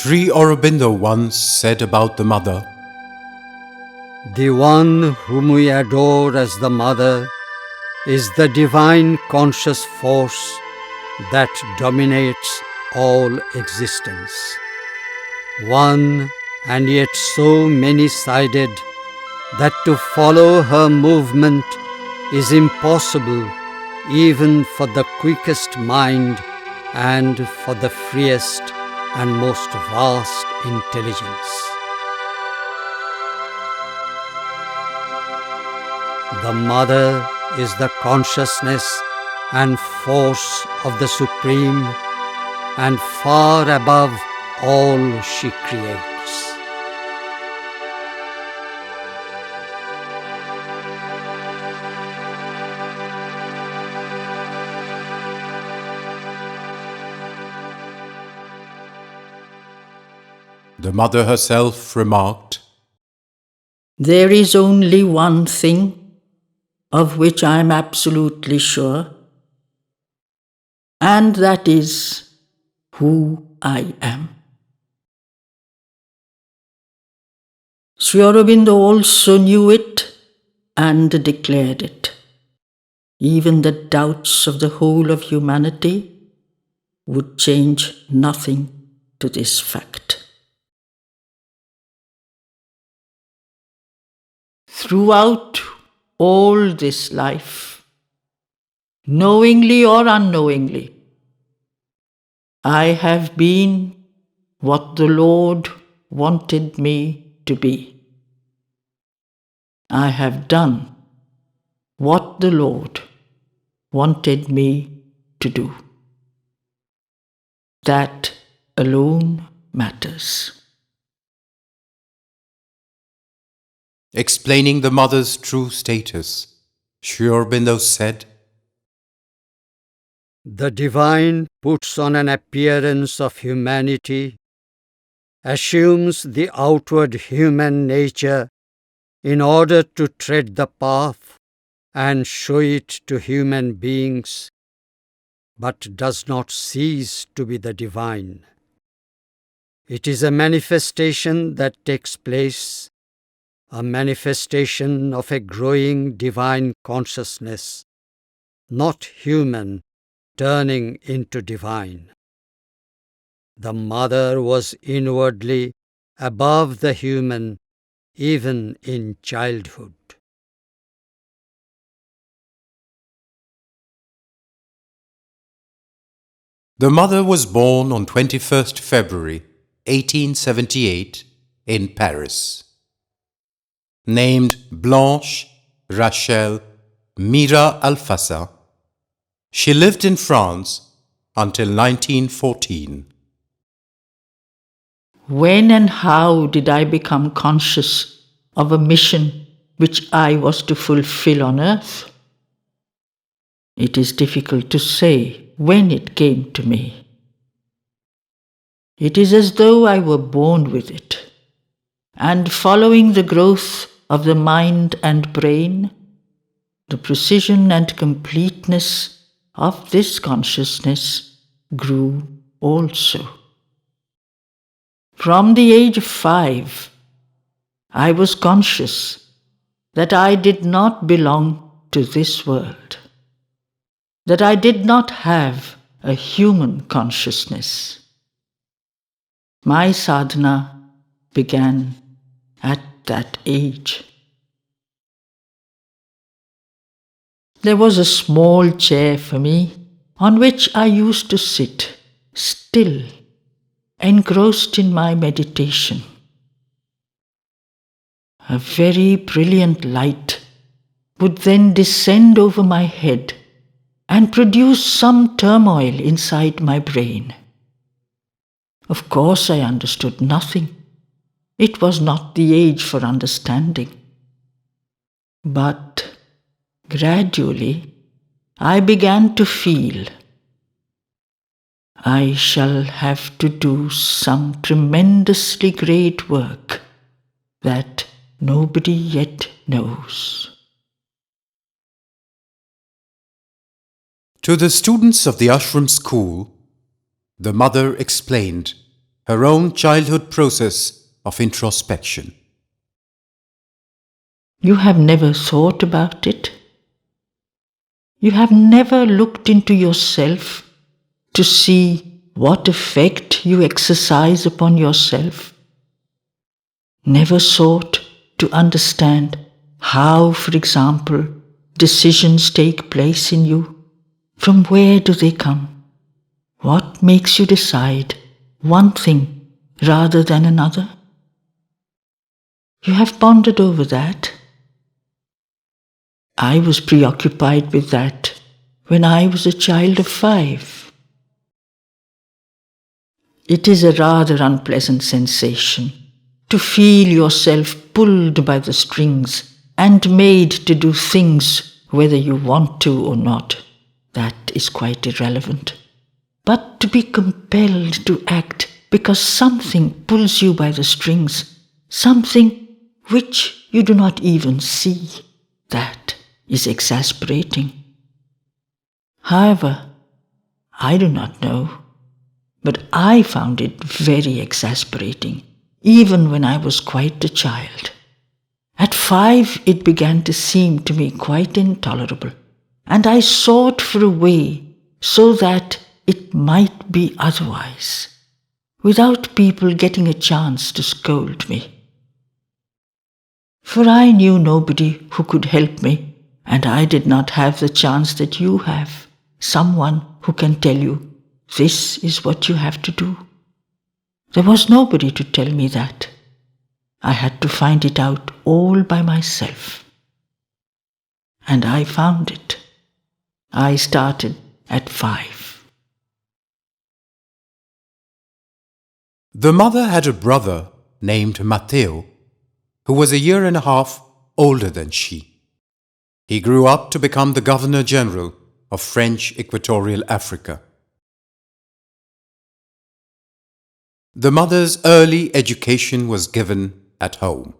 Sri Aurobindo once said about the mother, "The one whom we adore as the mother is the divine conscious force that dominates all existence. One and yet so many-sided that to follow her movement is impossible even for the quickest mind and for the freest and most vast intelligence." The mother is the consciousness and force of the Supreme and far above all she creates. the mother herself remarked, "There is only one thing of which I am absolutely sure, and that is who I am." Sri Aurobindo also knew it and declared it. Even the doubts of the whole of humanity would change nothing to this fact. Throughout all this life, knowingly or unknowingly, I have been what the Lord wanted me to be. I have done what the Lord wanted me to do. That alone matters. explaining the mother's true status, Sri Aurobindo said, The divine puts on an appearance of humanity, assumes the outward human nature in order to tread the path and show it to human beings, but does not cease to be the divine. It is a manifestation that takes place, a manifestation of a growing divine consciousness, not human turning into divine. The mother was inwardly above the human even in childhood. The mother was born on 21st February 1878 in Paris. Named Blanche Rachel Mira Alfassa, she lived in France until 1914. When and how did I become conscious of a mission which I was to fulfill on earth? It is difficult to say when it came to me. It is as though I were born with it, and following the growth of the mind and brain, the precision and completeness of this consciousness grew also. From the age of 5, I was conscious that I did not belong to this world, that I did not have a human consciousness. My sadhana began at that age. There was a small chair for me on which I used to sit, still, engrossed in my meditation. A very brilliant light would then descend over my head and produce some turmoil inside my brain. Of course, I understood nothing. It was not the age for understanding. But gradually, I began to feel I shall have to do some tremendously great work that nobody yet knows. To the students of the ashram school, the mother explained her own childhood process of introspection. You have never thought about it? You have never looked into yourself to see what effect you exercise upon yourself? Never sought to understand how, for example, decisions take place in you? From where do they come? What makes you decide one thing rather than another? You have pondered over that? I was preoccupied with that when I was a child of 5. It is a rather unpleasant sensation to feel yourself pulled by the strings and made to do things whether you want to or not. That is quite irrelevant. But to be compelled to act because something pulls you by the strings, something which you do not even see, that is exasperating. However, I do not know, but I found it very exasperating, even when I was quite a child. At 5, it began to seem to me quite intolerable, and I sought for a way so that it might be otherwise, without people getting a chance to scold me. For I knew nobody who could help me, and I did not have the chance that you have, someone who can tell you, this is what you have to do. There was nobody to tell me that. I had to find it out all by myself. And I found it. I started at 5. The mother had a brother named Matteo, who was a year and a half older than she. He grew up to become the Governor General of French Equatorial Africa. The mother's early education was given at home.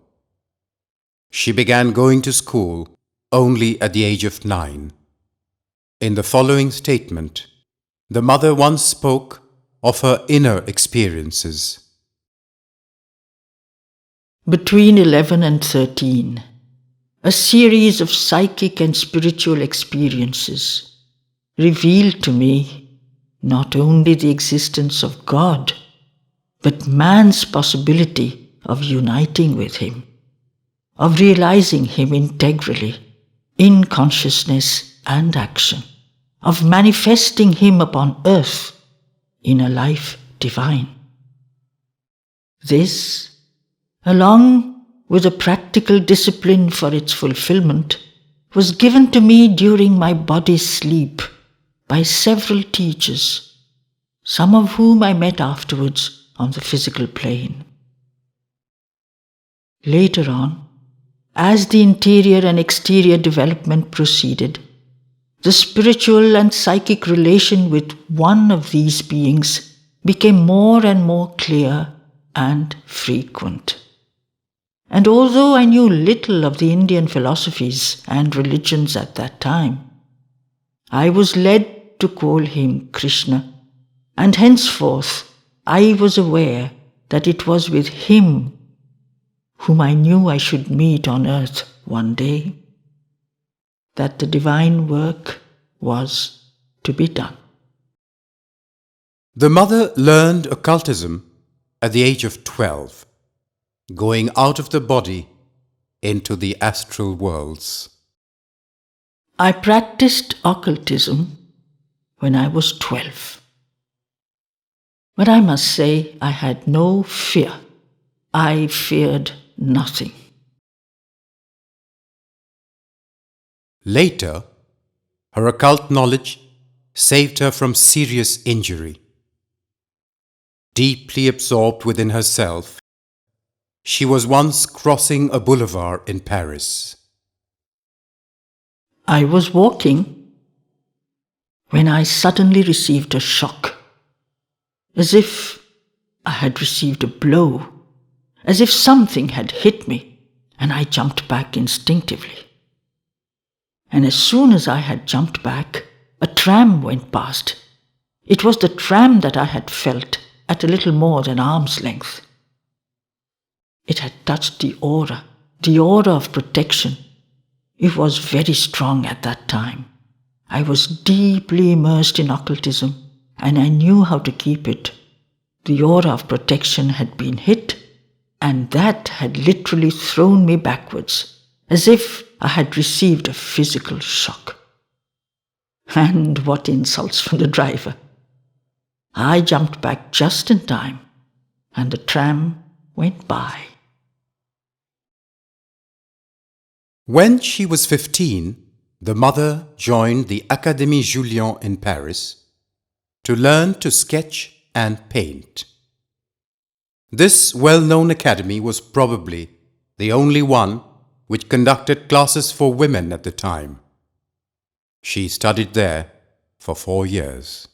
She began going to school only at the age of 9. In the following statement, the mother once spoke of her inner experiences. Between 11 and 13, a series of psychic and spiritual experiences revealed to me not only the existence of God, but man's possibility of uniting with Him, of realizing Him integrally in consciousness and action, of manifesting Him upon earth in a life divine. This, along with a practical discipline for its fulfillment, was given to me during my body's sleep by several teachers, some of whom I met afterwards on the physical plane. Later on, as the interior and exterior development proceeded, the spiritual and psychic relation with one of these beings became more and more clear and frequent. And although I knew little of the Indian philosophies and religions at that time, I was led to call him Krishna, and henceforth I was aware that it was with him whom I knew I should meet on earth one day, that the divine work was to be done. The mother learned occultism at the age of 12, going out of the body into the astral worlds. I practiced occultism when I was 12. But I must say I had no fear. I feared nothing. Later, her occult knowledge saved her from serious injury. Deeply absorbed within herself, she was once crossing a boulevard in Paris. I was walking when I suddenly received a shock, as if I had received a blow, as if something had hit me, and I jumped back instinctively. And as soon as I had jumped back, a tram went past. It was the tram that I had felt at a little more than arm's length. It had touched the aura of protection. It was very strong at that time. I was deeply immersed in occultism, and I knew how to keep it. The aura of protection had been hit, and that had literally thrown me backwards, as if I had received a physical shock. And what insults from the driver! I jumped back just in time, and the tram went by. When she was 15, the mother joined the Académie Julian in Paris to learn to sketch and paint. This well-known academy was probably the only one which conducted classes for women at the time. She studied there for 4 years.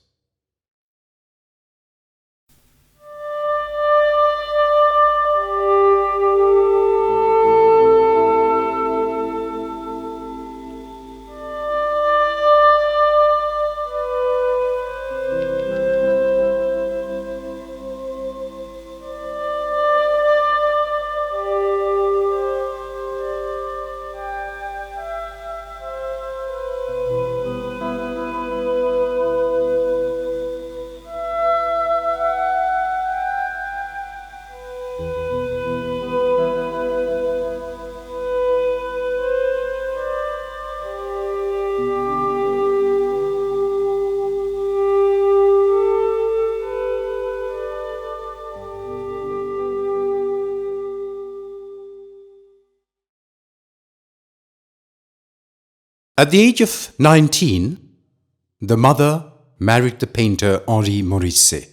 At the age of 19, the mother married the painter Henri Morisset.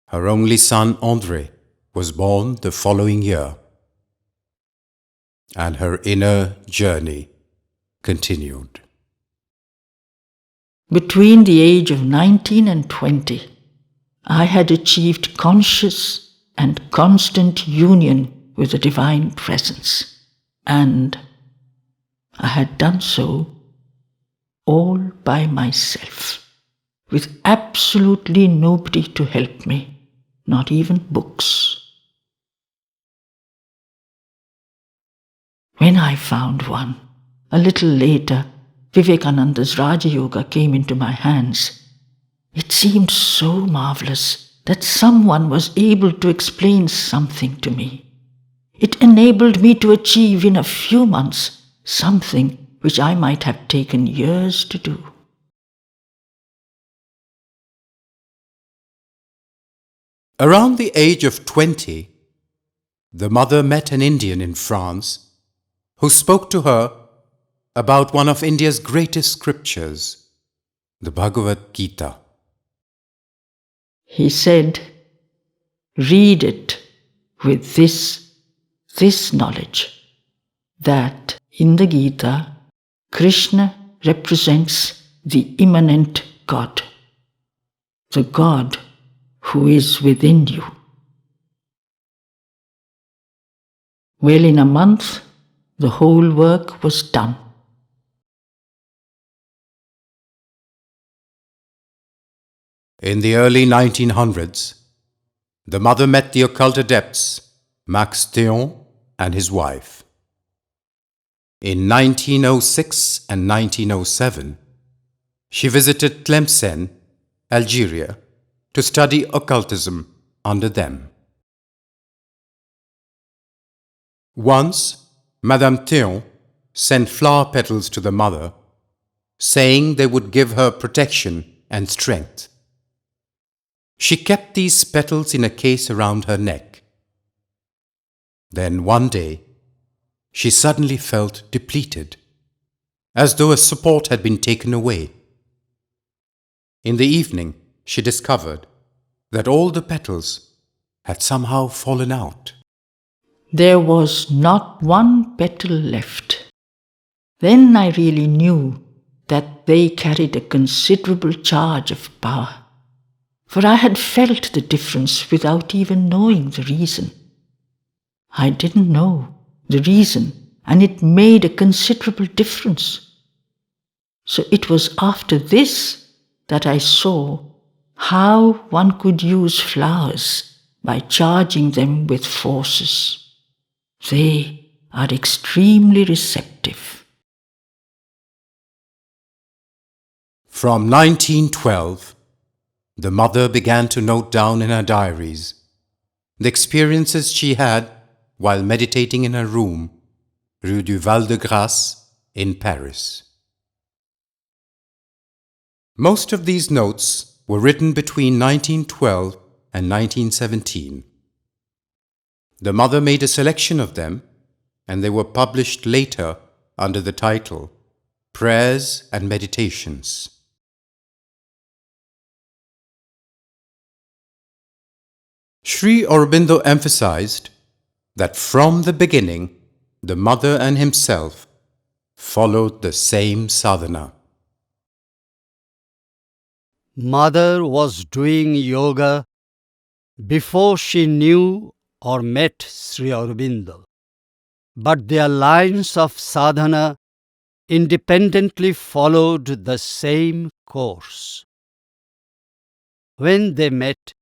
Her only son André was born the following year, and her inner journey continued. Between the age of 19 and 20, I had achieved conscious and constant union with the Divine Presence, and I had done so all by myself, with absolutely nobody to help me, not even books. When I found one, a little later, Vivekananda's Raja Yoga came into my hands. It seemed so marvelous that someone was able to explain something to me. It enabled me to achieve in a few months something which I might have taken years to do. Around the age of 20, the mother met an Indian in France who spoke to her about one of India's greatest scriptures, the Bhagavad Gita. He said, "Read it with this knowledge, that in the Gita, Krishna represents the immanent God, the God who is within you." Well, in a month, the whole work was done. In the early 1900s, the mother met the occult adepts Max Théon and his wife. In 1906 and 1907, she visited Tlemcen, Algeria, to study occultism under them. Once, Madame Théon sent flower petals to the mother, saying they would give her protection and strength. She kept these petals in a case around her neck. Then one day, she suddenly felt depleted, as though a support had been taken away. In the evening, she discovered that all the petals had somehow fallen out. There was not one petal left. Then I really knew that they carried a considerable charge of power, for I had felt the difference without even knowing the reason. I didn't know the reason, and it made a considerable difference. So it was after this that I saw how one could use flowers by charging them with forces. They are extremely receptive. From 1912, the mother began to note down in her diaries the experiences she had while meditating in her room, Rue du Val-de-Grâce in Paris. Most of these notes were written between 1912 and 1917. The mother made a selection of them, and they were published later under the title Prayers and Meditations. Sri Aurobindo emphasized that from the beginning, the mother and himself followed the same sadhana. Mother was doing yoga before she knew or met Sri Aurobindo, but their lines of sadhana independently followed the same course. When they met,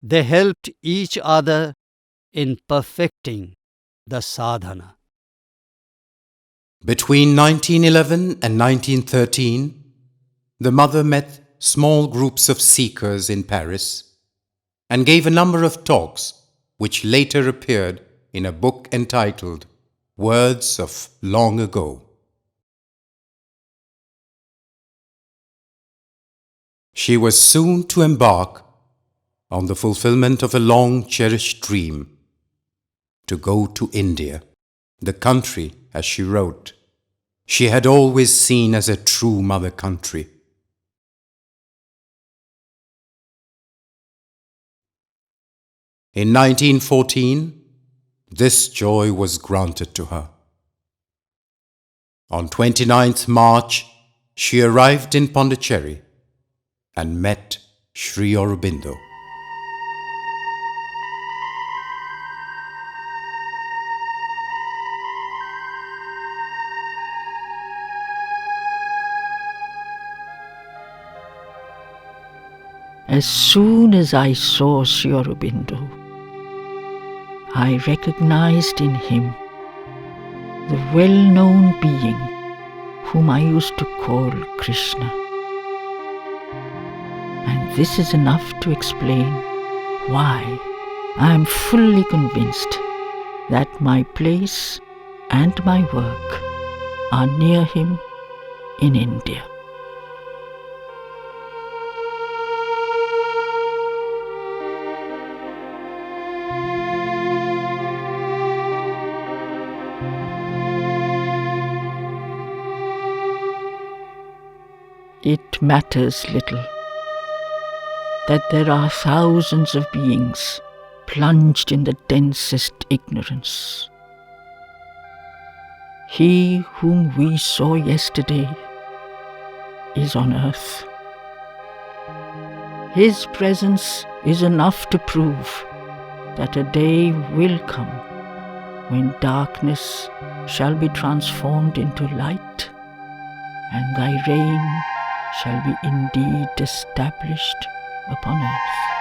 they helped each other in perfecting the sadhana. Between 1911 and 1913, the mother met small groups of seekers in Paris and gave a number of talks which later appeared in a book entitled Words of Long Ago. She was soon to embark on the fulfillment of a long-cherished dream, to go to India, the country, as she wrote, she had always seen as a true mother country. In 1914, this joy was granted to her. On 29th March, she arrived in Pondicherry and met Sri Aurobindo. As soon as I saw Sri Aurobindo, I recognized in him the well-known being whom I used to call Krishna. And this is enough to explain why I am fully convinced that my place and my work are near him in India. It matters little that there are thousands of beings plunged in the densest ignorance. He whom we saw yesterday is on earth. His presence is enough to prove that a day will come when darkness shall be transformed into light, and thy reign shall be indeed established upon earth.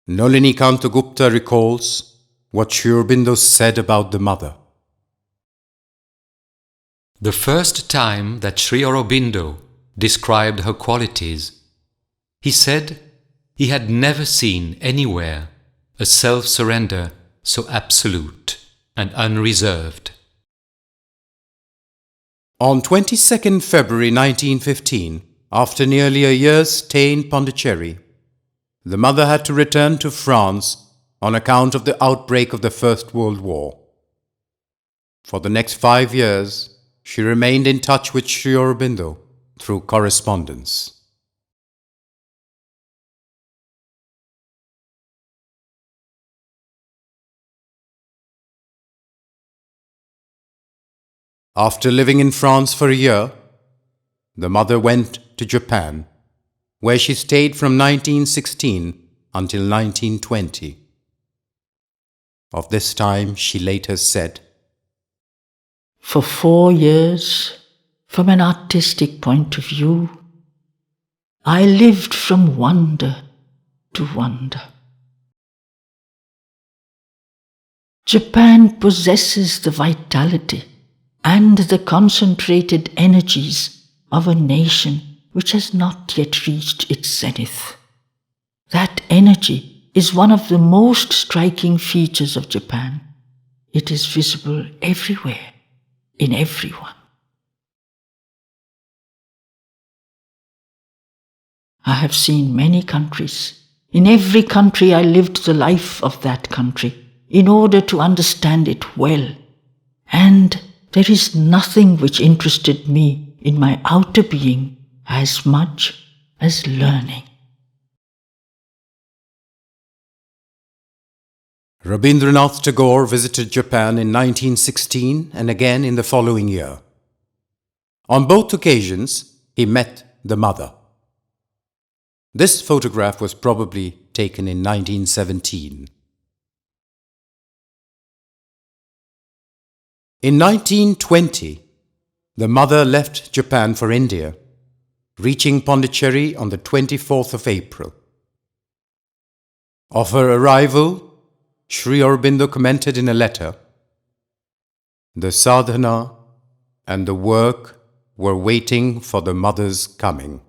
Nalini Gupta recalls what Sri Aurobindo said about the mother. The first time that Sri Aurobindo described her qualities, he said he had never seen anywhere a self-surrender so absolute and unreserved. On 22nd February 1915, after nearly a year's stay in Pondicherry, the mother had to return to France on account of the outbreak of the First World War. For the next 5 years, she remained in touch with Sri Aurobindo through correspondence. After living in France for a year, the mother went to Japan where she stayed from 1916 until 1920. Of this time, she later said, "For 4 years, from an artistic point of view, I lived from wonder to wonder. Japan possesses the vitality and the concentrated energies of a nation which has not yet reached its zenith. That energy is one of the most striking features of Japan. It is visible everywhere, in everyone. I have seen many countries. In every country I lived the life of that country in order to understand it well. And there is nothing which interested me in my outer being as much as learning." Rabindranath Tagore visited Japan in 1916 and again in the following year. On both occasions, he met the mother. This photograph was probably taken in 1917. In 1920, the mother left Japan for India, reaching Pondicherry on the 24th of April. Of her arrival, Sri Aurobindo commented in a letter, "The sadhana and the work were waiting for the mother's coming."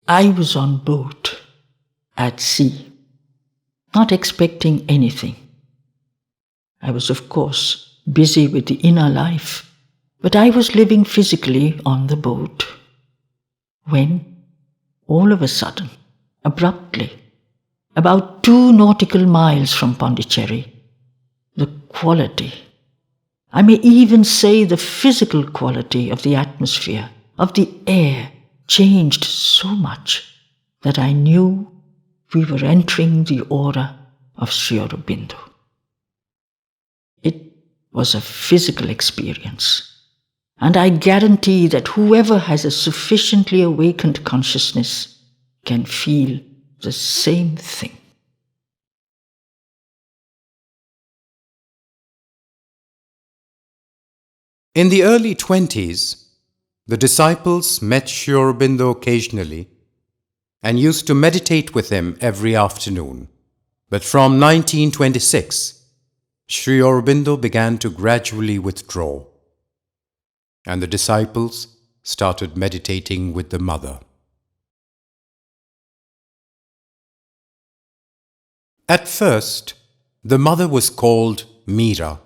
I was on boat, at sea, not expecting anything. I was, of course, busy with the inner life, but I was living physically on the boat. When, all of a sudden, abruptly, about 2 nautical miles from Pondicherry, the quality, I may even say the physical quality of the atmosphere, of the air, changed so much that I knew we were entering the aura of Sri Aurobindo. It was a physical experience, and I guarantee that whoever has a sufficiently awakened consciousness can feel the same thing. In the early 20s, the disciples met Sri Aurobindo occasionally and used to meditate with him every afternoon. But from 1926, Sri Aurobindo began to gradually withdraw, and the disciples started meditating with the mother. At first, the mother was called Meera.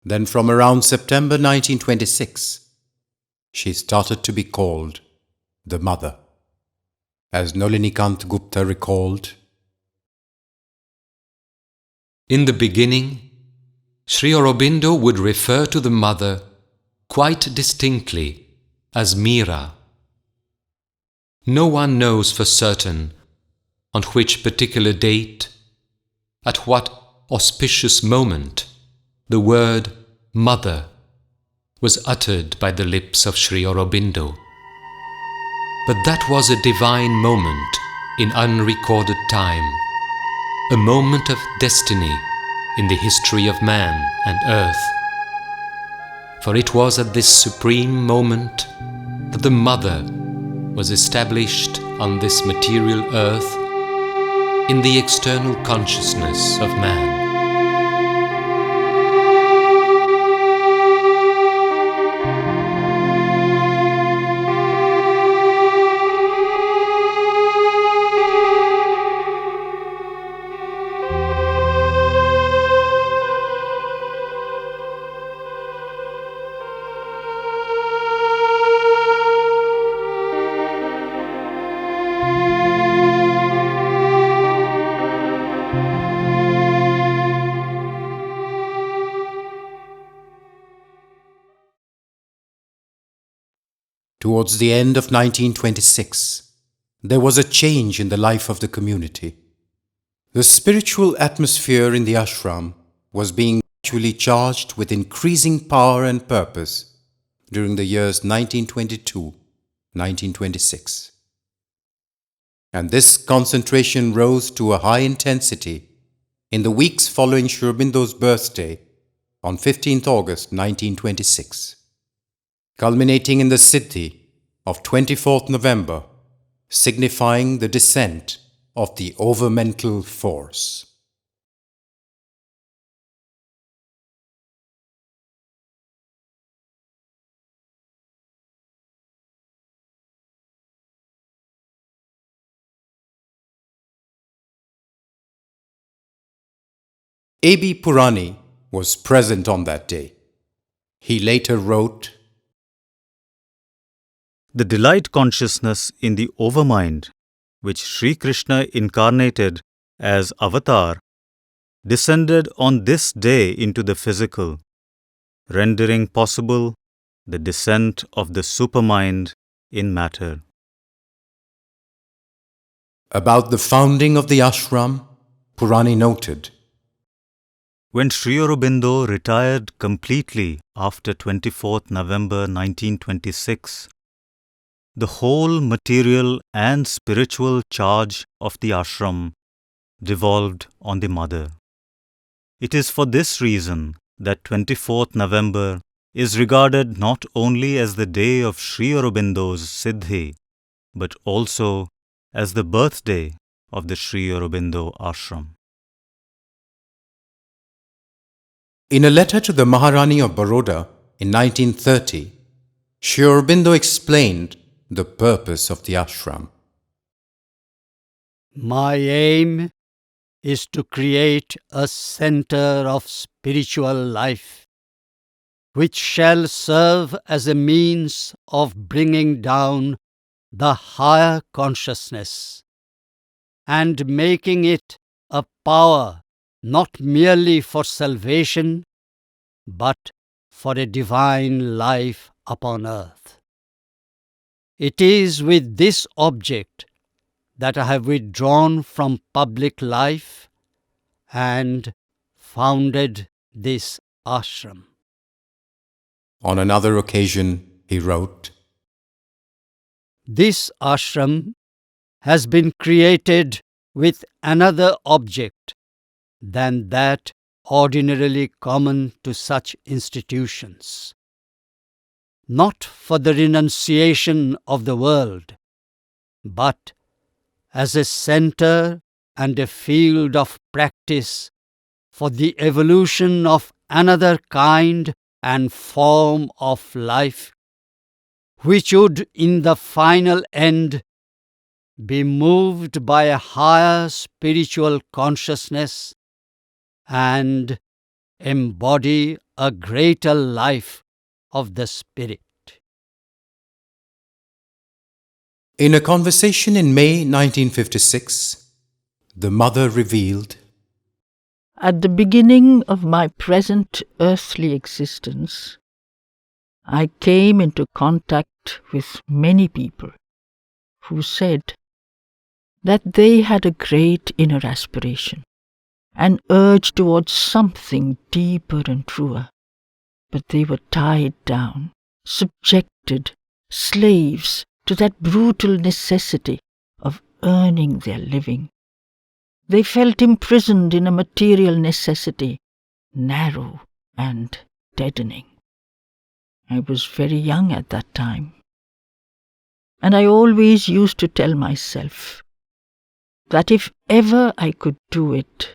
Then from around September 1926, she started to be called the mother. As Nolinikant Gupta recalled, In the beginning, Sri Aurobindo would refer to the mother quite distinctly as Meera. No one knows for certain on which particular date, at what auspicious moment, the word mother was uttered by the lips of Sri Aurobindo. But that was a divine moment in unrecorded time, a moment of destiny in the history of man and earth. For it was at this supreme moment that the mother was established on this material earth in the external consciousness of man. Towards the end of 1926, there was a change in the life of the community. The spiritual atmosphere in the ashram was being gradually charged with increasing power and purpose during the years 1922, 1926. And this concentration rose to a high intensity in the weeks following Sri Aurobindo's birthday on 15th August 1926, culminating in the Siddhi of 24th November, signifying the descent of the overmental force. A.B. Purani was present on that day. He later wrote, The delight consciousness in the overmind, which Sri Krishna incarnated as Avatar, descended on this day into the physical, rendering possible the descent of the supermind in matter. About the founding of the ashram, Purani noted, When Sri Aurobindo retired completely after 24th November 1926, the whole material and spiritual charge of the ashram devolved on the mother. It is for this reason that 24th November is regarded not only as the day of Sri Aurobindo's Siddhi, but also as the birthday of the Sri Aurobindo Ashram. In a letter to the Maharani of Baroda in 1930, Sri Aurobindo explained the purpose of the ashram. My aim is to create a center of spiritual life, which shall serve as a means of bringing down the higher consciousness and making it a power not merely for salvation, but for a divine life upon earth. It is with this object that I have withdrawn from public life and founded this ashram. On another occasion, he wrote, This ashram has been created with another object than that ordinarily common to such institutions. Not for the renunciation of the world, but as a center and a field of practice for the evolution of another kind and form of life, which would in the final end be moved by a higher spiritual consciousness and embody a greater life of the spirit. In a conversation in May 1956, the mother revealed, At the beginning of my present earthly existence, I came into contact with many people who said that they had a great inner aspiration, an urge towards something deeper and truer, but they were tied down, subjected, slaves to that brutal necessity of earning their living. They felt imprisoned in a material necessity, narrow and deadening. I was very young at that time, and I always used to tell myself that if ever I could do it,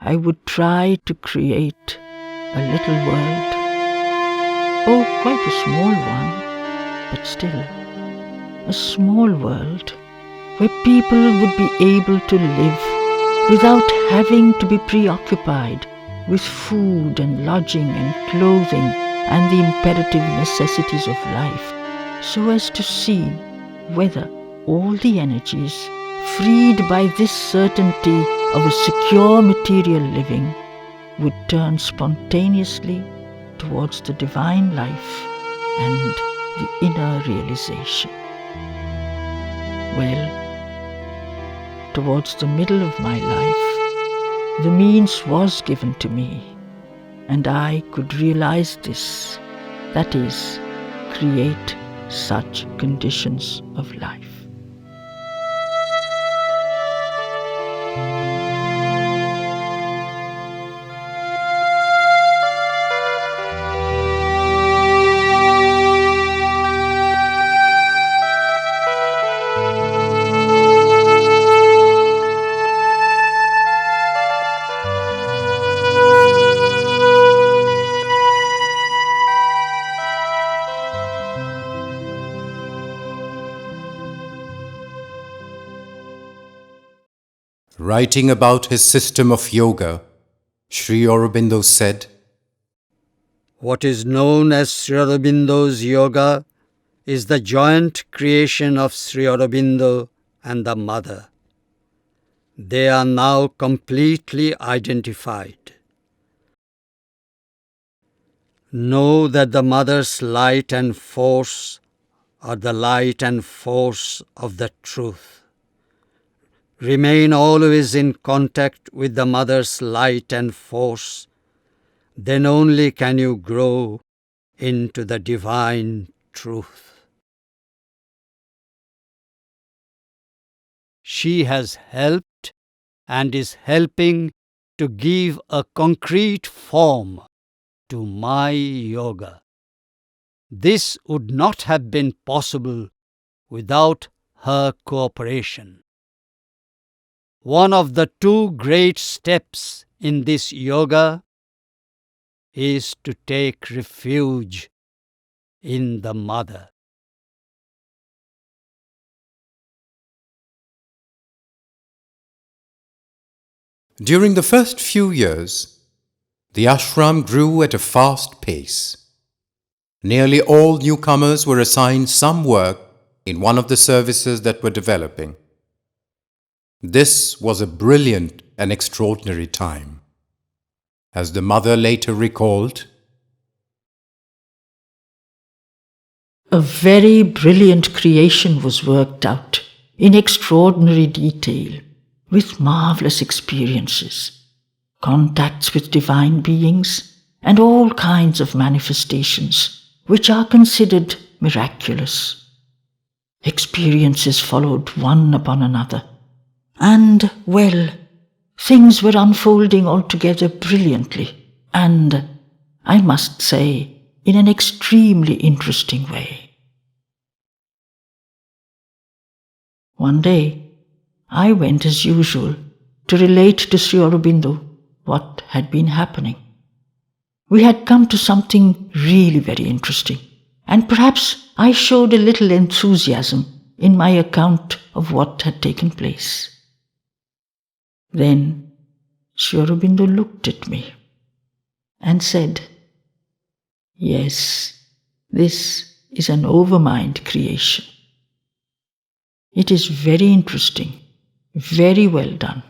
I would try to create a little world. Oh, quite a small one, but still, a small world where people would be able to live without having to be preoccupied with food and lodging and clothing and the imperative necessities of life, so as to see whether all the energies freed by this certainty of a secure material living would turn spontaneously towards the divine life and the inner realization. Well, towards the middle of my life, the means was given to me, and I could realize this, that is, create such conditions of life. Writing about his system of yoga, Sri Aurobindo said, What is known as Sri Aurobindo's yoga is the joint creation of Sri Aurobindo and the Mother. They are now completely identified. Know that the Mother's light and force are the light and force of the truth. Remain always in contact with the Mother's light and force. Then only can you grow into the divine truth. She has helped and is helping to give a concrete form to my yoga. This would not have been possible without her cooperation. One of the two great steps in this yoga is to take refuge in the Mother. During the first few years, the ashram grew at a fast pace. Nearly all newcomers were assigned some work in one of the services that were developing. This was a brilliant and extraordinary time. As the Mother later recalled, a very brilliant creation was worked out in extraordinary detail, with marvelous experiences, contacts with divine beings, and all kinds of manifestations which are considered miraculous. Experiences followed one upon another, and, well, things were unfolding altogether brilliantly, and, I must say, in an extremely interesting way. One day, I went as usual to relate to Sri Aurobindo what had been happening. We had come to something really very interesting, and perhaps I showed a little enthusiasm in my account of what had taken place. Then Sri Aurobindo looked at me and said, "Yes, this is an overmind creation. It is very interesting, very well done."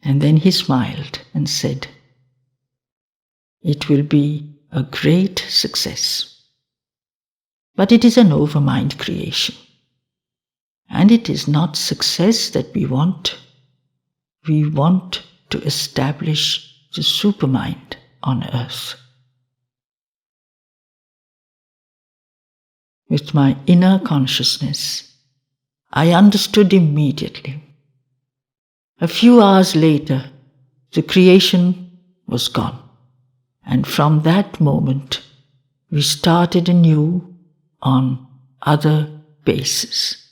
And then he smiled and said, "It will be a great success. But it is an overmind creation. And it is not success that we want. We want to establish the supermind on earth." With my inner consciousness, I understood immediately. A few hours later, the creation was gone, and from that moment, we started anew on other bases.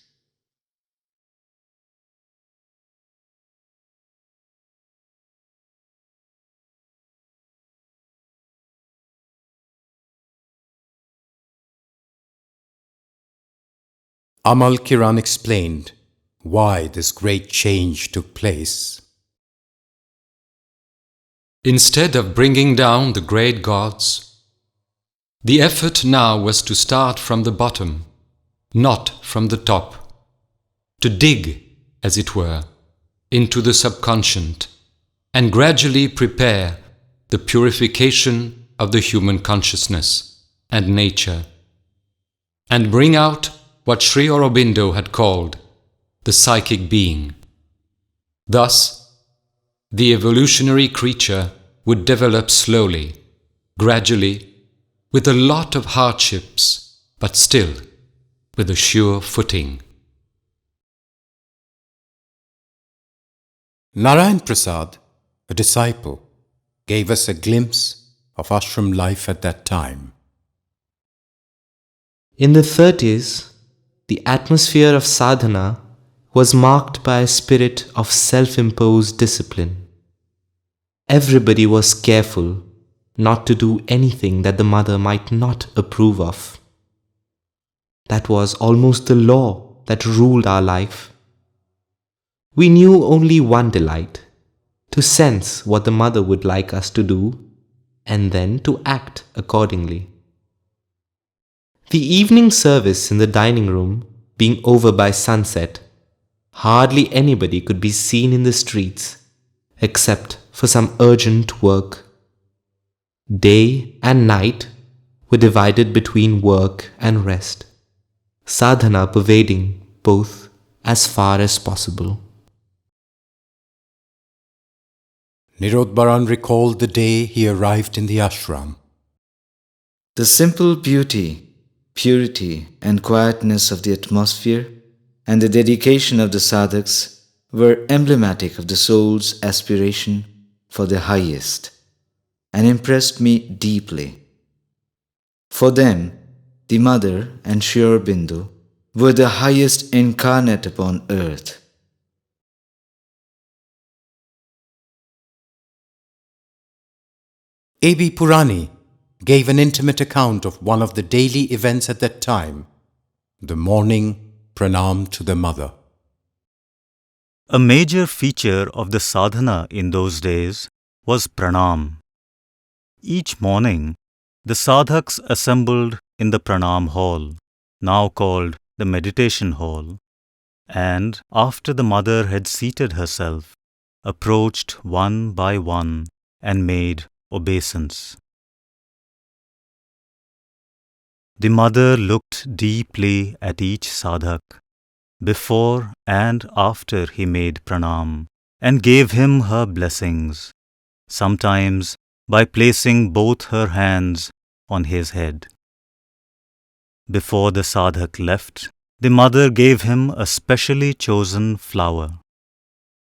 Amal Kiran explained why this great change took place. Instead of bringing down the great gods, the effort now was to start from the bottom, not from the top, to dig, as it were, into the subconscient and gradually prepare the purification of the human consciousness and nature, and bring out what Sri Aurobindo had called the psychic being. Thus, the evolutionary creature would develop slowly, gradually, with a lot of hardships but still with a sure footing. Narayan Prasad, a disciple, gave us a glimpse of ashram life at that time. In the 30s, the atmosphere of sadhana was marked by a spirit of self-imposed discipline. Everybody was careful not to do anything that the mother might not approve of. That was almost the law that ruled our life. We knew only one delight: to sense what the mother would like us to do, and then to act accordingly. The evening service in the dining room being over by sunset, hardly anybody could be seen in the streets except for some urgent work. Day and night were divided between work and rest, sadhana pervading both as far as possible. Nirodbaran recalled the day he arrived in the ashram. The simple beauty, purity, and quietness of the atmosphere and the dedication of the sadhaks were emblematic of the soul's aspiration for the highest and impressed me deeply. For them, the Mother and Sri Aurobindo were the highest incarnate upon earth. A.B. Purani gave an intimate account of one of the daily events at that time, the morning pranam to the mother. A major feature of the sadhana in those days was pranam. Each morning, the sadhaks assembled in the pranam hall, now called the meditation hall, and after the mother had seated herself, approached one by one and made obeisance. The mother looked deeply at each sadhak, before and after he made pranam, and gave him her blessings, sometimes by placing both her hands on his head. Before the sadhak left, the mother gave him a specially chosen flower.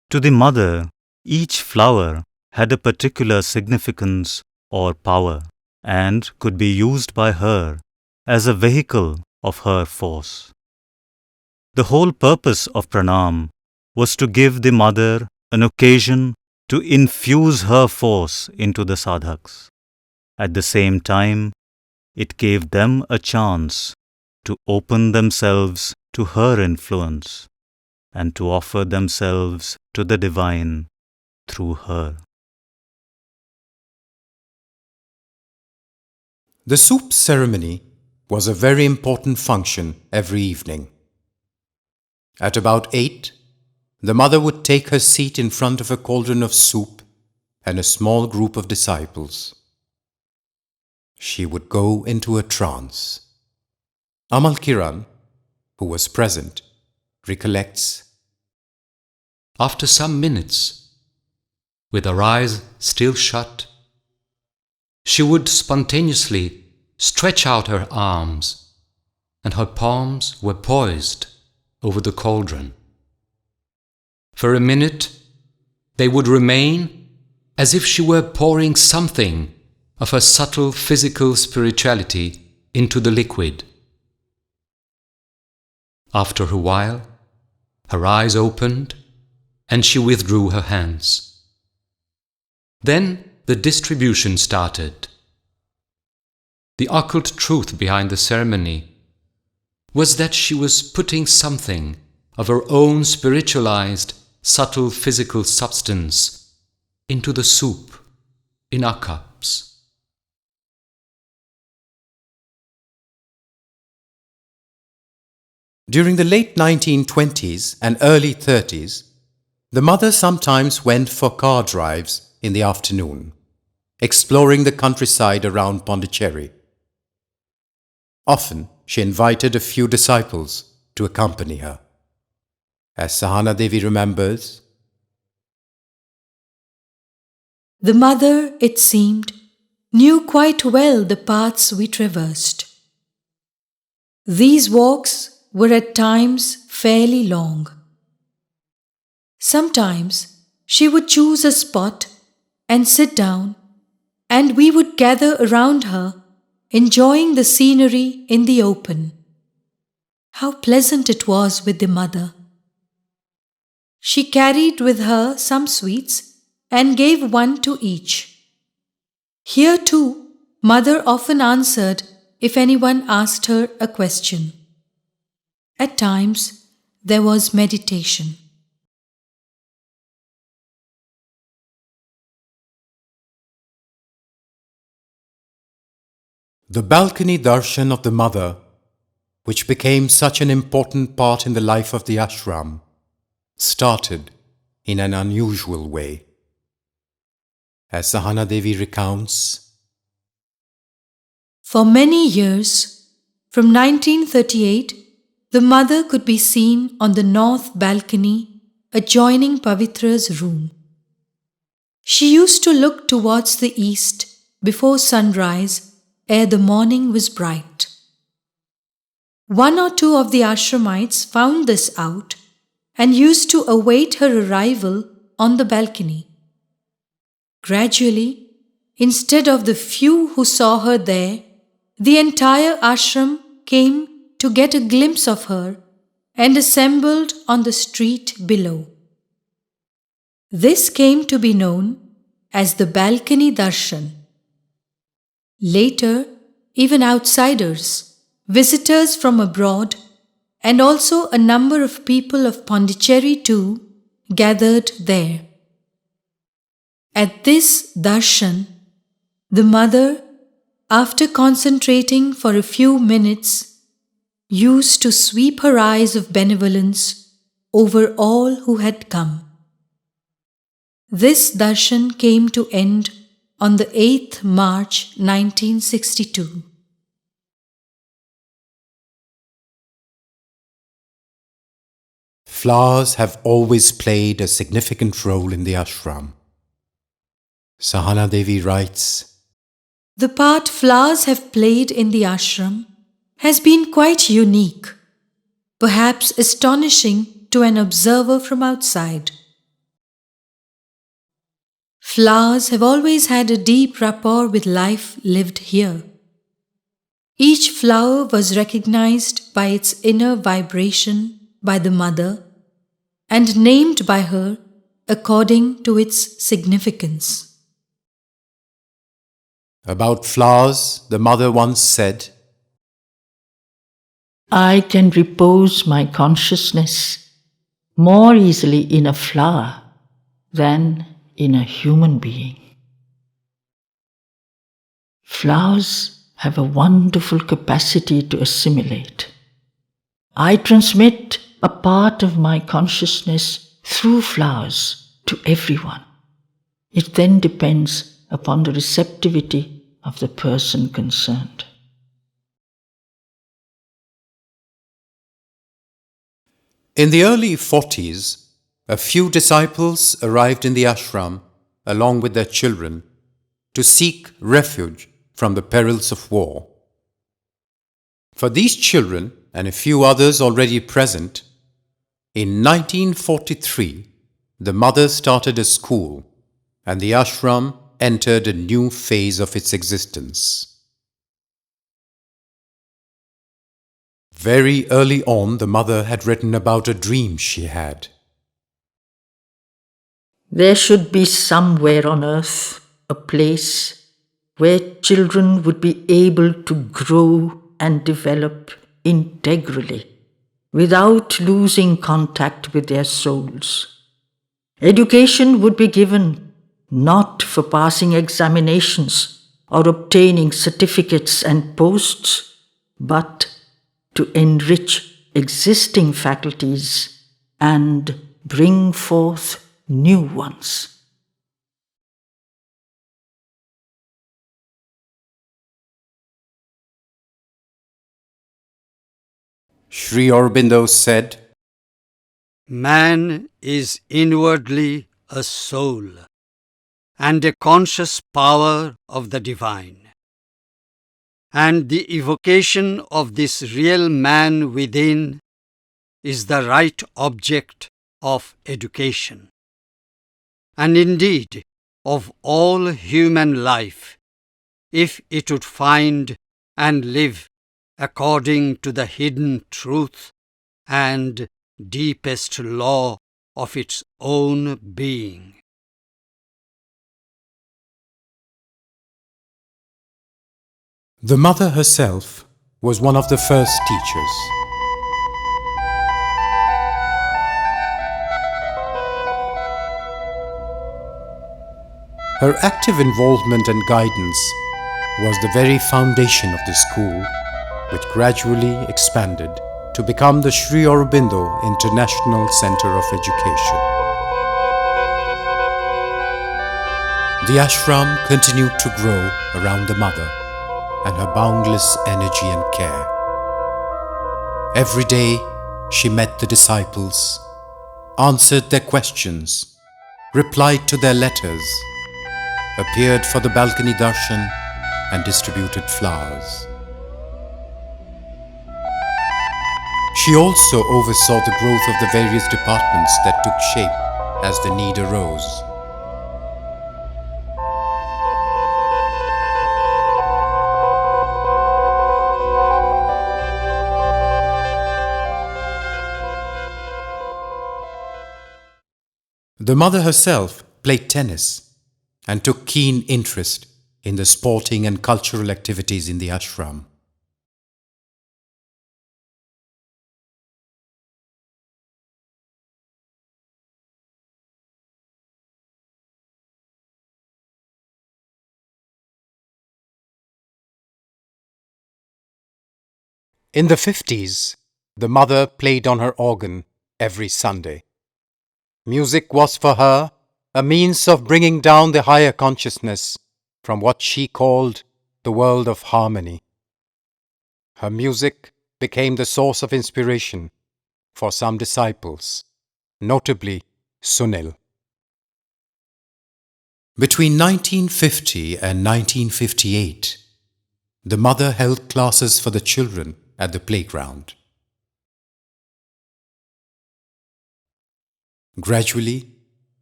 To the mother, each flower had a particular significance or power, and could be used by her as a vehicle of her force. The whole purpose of pranam was to give the mother an occasion to infuse her force into the sadhaks. At the same time, it gave them a chance to open themselves to her influence and to offer themselves to the divine through her. The soup ceremony was a very important function every evening. At about 8, the mother would take her seat in front of a cauldron of soup and a small group of disciples. She would go into a trance. Amal Kiran, who was present, recollects, After some minutes, with her eyes still shut, she would spontaneously stretch out her arms, and her palms were poised over the cauldron. For a minute, they would remain as if she were pouring something of her subtle physical spirituality into the liquid. After a while, her eyes opened and she withdrew her hands. Then the distribution started. The occult truth behind the ceremony was that she was putting something of her own spiritualized, subtle physical substance into the soup in our cups. During the late 1920s and early 30s, the mother sometimes went for car drives in the afternoon, exploring the countryside around Pondicherry. Often, she invited a few disciples to accompany her. As Sahana Devi remembers, the mother, it seemed, knew quite well the paths we traversed. These walks were at times fairly long. Sometimes she would choose a spot and sit down, and we would gather around her, enjoying the scenery in the open. How pleasant it was with the mother. She carried with her some sweets and gave one to each. Here too, mother often answered if anyone asked her a question. At times, there was meditation. The balcony darshan of the mother, which became such an important part in the life of the ashram, started in an unusual way. As Sahana Devi recounts, For many years, from 1938, the mother could be seen on the north balcony adjoining Pavitra's room. She used to look towards the east before sunrise ere the morning was bright. One or two of the ashramites found this out and used to await her arrival on the balcony. Gradually, instead of the few who saw her there, the entire ashram came to get a glimpse of her and assembled on the street below. This came to be known as the balcony darshan. Later, even outsiders, visitors from abroad, and also a number of people of Pondicherry too, gathered there. At this darshan, the mother, after concentrating for a few minutes, used to sweep her eyes of benevolence over all who had come. This darshan came to end on the 8th March 1962. flowers have always played a significant role in the ashram. Sahana Devi writes, The part flowers have played in the ashram has been quite unique, perhaps astonishing to an observer from outside. Flowers have always had a deep rapport with life lived here. Each flower was recognized by its inner vibration by the mother and named by her according to its significance. About flowers, the mother once said, I can repose my consciousness more easily in a flower than in a human being. Flowers have a wonderful capacity to assimilate. I transmit a part of my consciousness through flowers to everyone. It then depends upon the receptivity of the person concerned. In the early 40s, a few disciples arrived in the ashram along with their children to seek refuge from the perils of war. For these children and a few others already present, in 1943, the mother started a school and the ashram entered a new phase of its existence. Very early on, the mother had written about a dream she had. There should be somewhere on earth a place where children would be able to grow and develop integrally without losing contact with their souls. Education would be given not for passing examinations or obtaining certificates and posts, but to enrich existing faculties and bring forth new ones. Sri Aurobindo said, Man is inwardly a soul and a conscious power of the divine. and the evocation of this real man within is the right object of education. And indeed, of all human life, if it would find and live according to the hidden truth and deepest law of its own being. The mother herself was one of the first teachers. Her active involvement and guidance was the very foundation of the school, which gradually expanded to become the Sri Aurobindo International Center of Education. The ashram continued to grow around the mother and her boundless energy and care. Every day she met the disciples, answered their questions, replied to their letters, appeared for the balcony darshan and distributed flowers. She also oversaw the growth of the various departments that took shape as the need arose. The mother herself played tennis and took keen interest in the sporting and cultural activities in the ashram. In the 50s, the mother played on her organ every Sunday. Music was for her a means of bringing down the higher consciousness from what she called the world of harmony. Her music became the source of inspiration for some disciples, notably Sunil. Between 1950 and 1958, the mother held classes for the children at the playground. Gradually,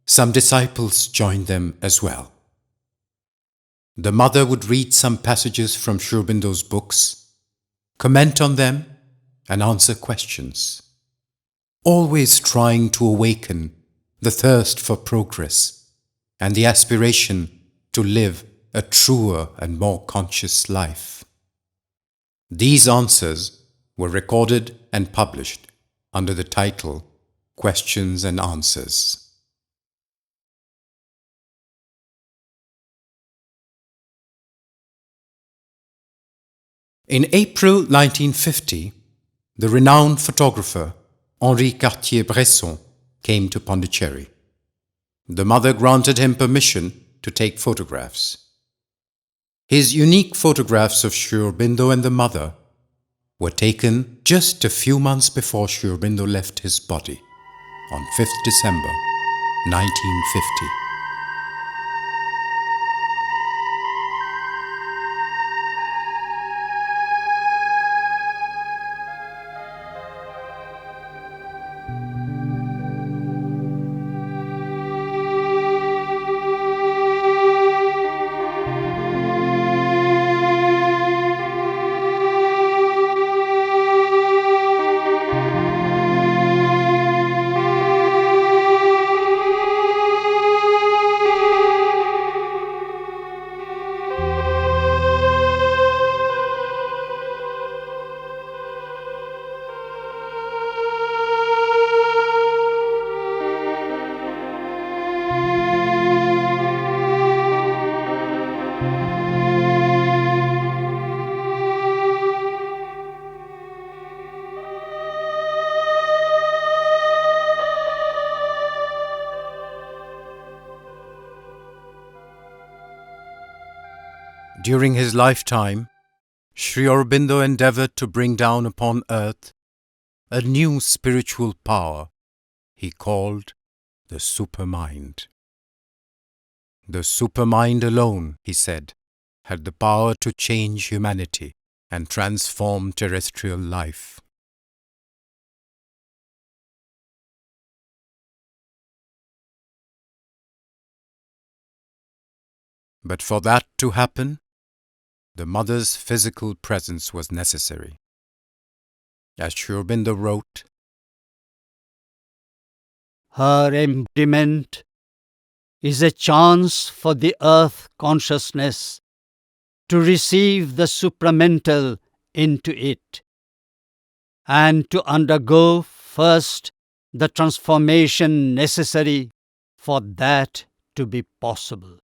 some disciples joined them as well. The mother would read some passages from Sri Aurobindo's books, comment on them, and answer questions, always trying to awaken the thirst for progress and the aspiration to live a truer and more conscious life. These answers were recorded and published under the title Questions and Answers. In April 1950, the renowned photographer Henri Cartier-Bresson came to Pondicherry. The mother granted him permission to take photographs. His unique photographs of Sri Aurobindo and the mother were taken just a few months before Sri Aurobindo left his body on 5th December 1950. During his lifetime, Sri Aurobindo endeavored to bring down upon earth a new spiritual power he called the supermind. The supermind alone, he said, had the power to change humanity. and transform terrestrial life. But for that to happen, the mother's physical presence was necessary. As Sri Aurobindo wrote, Her embodiment is a chance for the earth consciousness to receive the supramental into it and to undergo first the transformation necessary for that to be possible.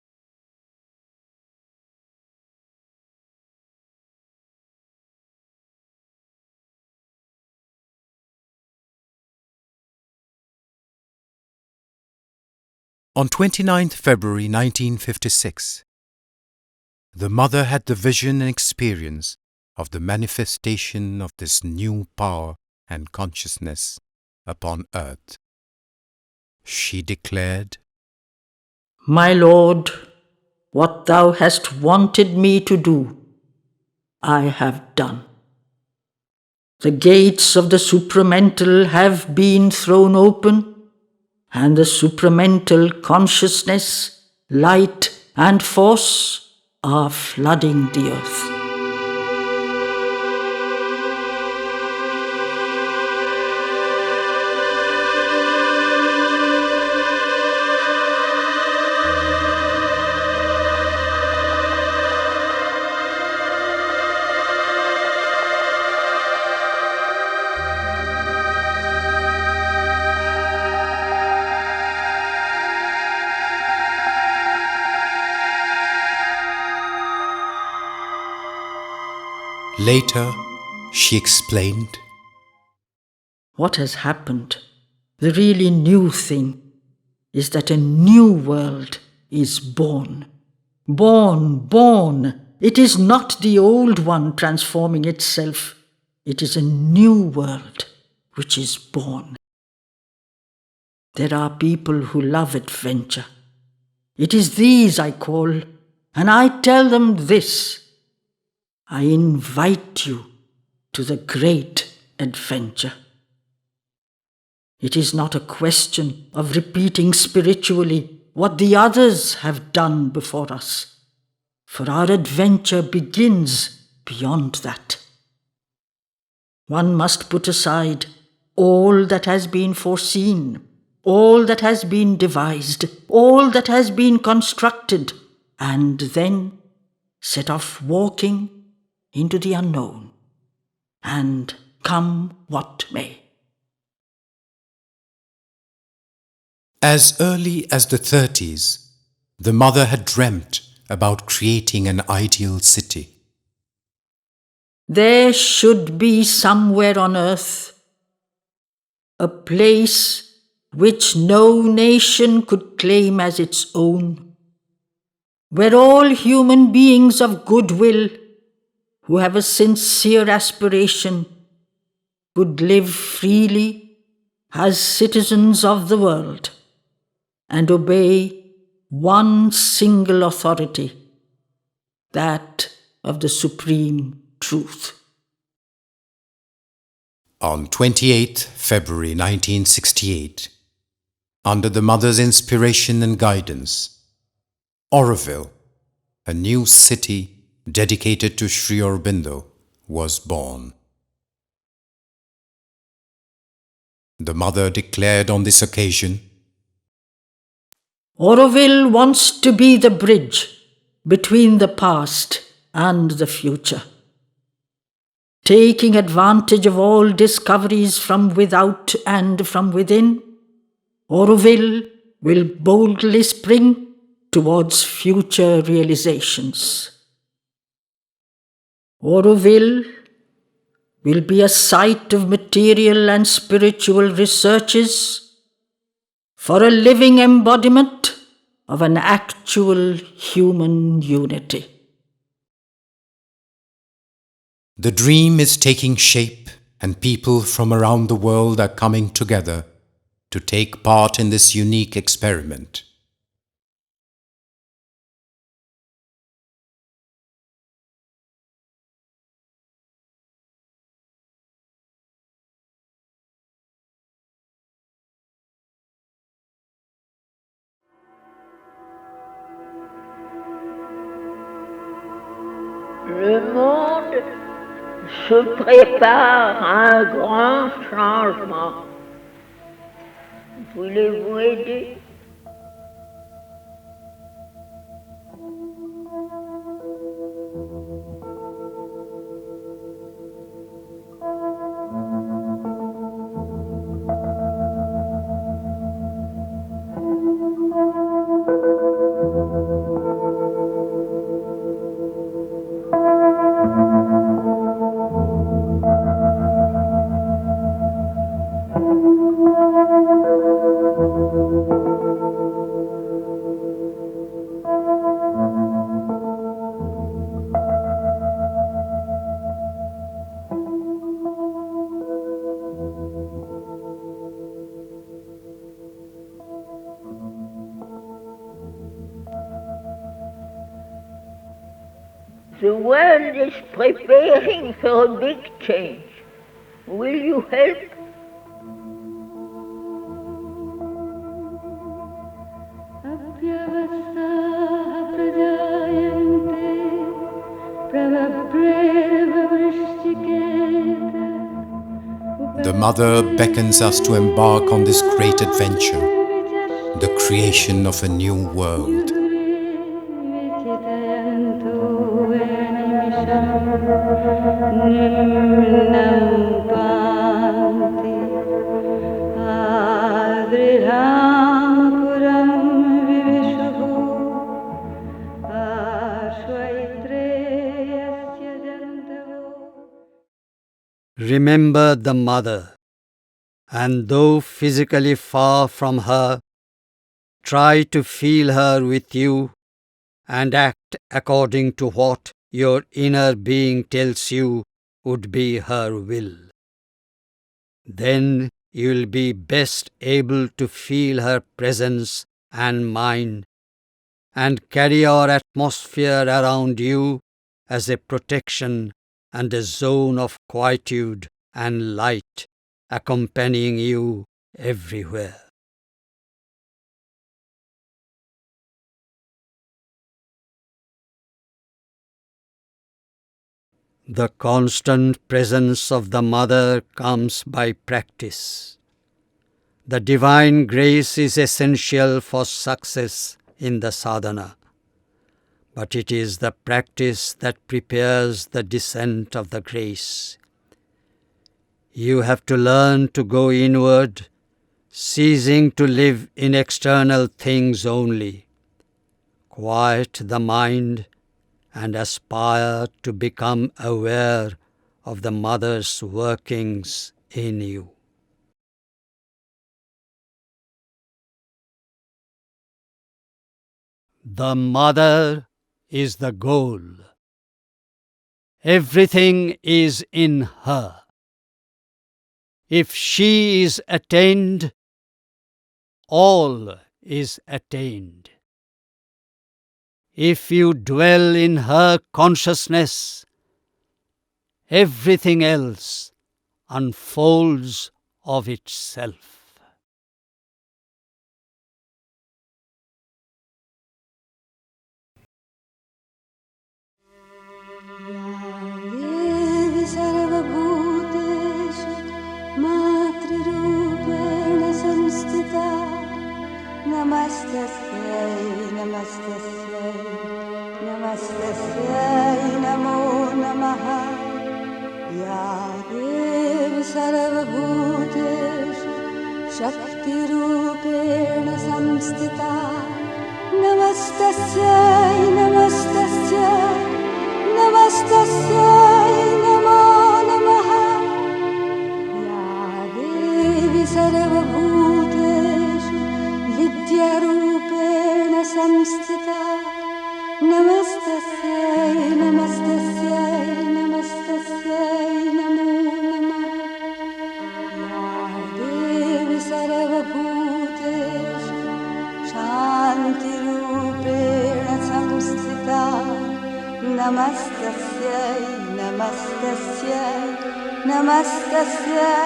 on 29th February 1956, the mother had the vision and experience of the manifestation of this new power and consciousness upon earth. She declared, My Lord, what thou hast wanted me to do, I have done. The gates of the supramental have been thrown open, and the supramental consciousness, light and force are flooding the earth. Later, she explained, What has happened, the really new thing, is that a new world is born. Born. It is not the old one transforming itself. It is a new world which is born. There are people who love adventure. It is these I call, and I tell them this. I invite you to the great adventure. It is not a question of repeating spiritually what the others have done before us, for our adventure begins beyond that. One must put aside all that has been foreseen, all that has been devised, all that has been constructed, and then set off walking into the unknown, and come what may. as early as the 30s, the mother had dreamt about creating an ideal city. There should be somewhere on earth a place which no nation could claim as its own, where all human beings of goodwill who have a sincere aspiration could live freely as citizens of the world and obey one single authority, that of the supreme truth. On 28th February 1968, under the mother's inspiration and guidance, Auroville, a new city dedicated to Sri Aurobindo, was born. The mother declared on this occasion, Auroville wants to be the bridge between the past and the future. Taking advantage of all discoveries from without and from within, Auroville will boldly spring towards future realizations. Auroville will be a site of material and spiritual researches for a living embodiment of an actual human unity. the dream is taking shape and people from around the world are coming together to take part in this unique experiment. Le monde se prépare à un grand changement. Voulez-vous aider? The world is preparing for a big change. Will you help? The Mother beckons us to embark on this great adventure, the creation of a new world. Remember the Mother, and though physically far from her, try to feel her with you and act according to what your inner being tells you would be her will. Then you'll be best able to feel her presence and mine, and carry our atmosphere around you as a protection and a zone of quietude and light accompanying you everywhere. The constant presence of the Mother comes by practice. The divine grace is essential for success in the sadhana, but it is the practice that prepares the descent of the grace. You have to learn to go inward, ceasing to live in external things only. Quiet the mind and aspire to become aware of the Mother's workings in you. The Mother is the goal. Everything is in her. If she is attained, all is attained. If you dwell in her consciousness, everything else unfolds of itself. देवी सर्वभूतेषु मातृरूपेण संस्थिता नमस्तस्यै नमस्तस्यै नमस्तस्यै नमो नमः या देवी सर्वभूतेषु शक्तिरूपेण संस्थिता नमस्तस्यै नमस्तस्यै नमस्तस्यै नमो नमः या देवी सर्वभूतेषु विद्यारूपेण संस्थिता नमस्तस्यै नमस्तस्यै नमस्तस्यै नमो नमः या देवी सर्वभूतेषु शान्तिरूपेण संस्थिता नमस्तस्यै नमस्तस्यै नमस्तस्यै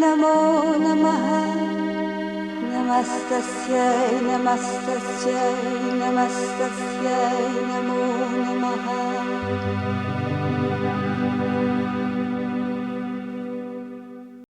नमो नमः नमस्तस्यै नमस्तस्यै नमस्तस्यै नमो नमः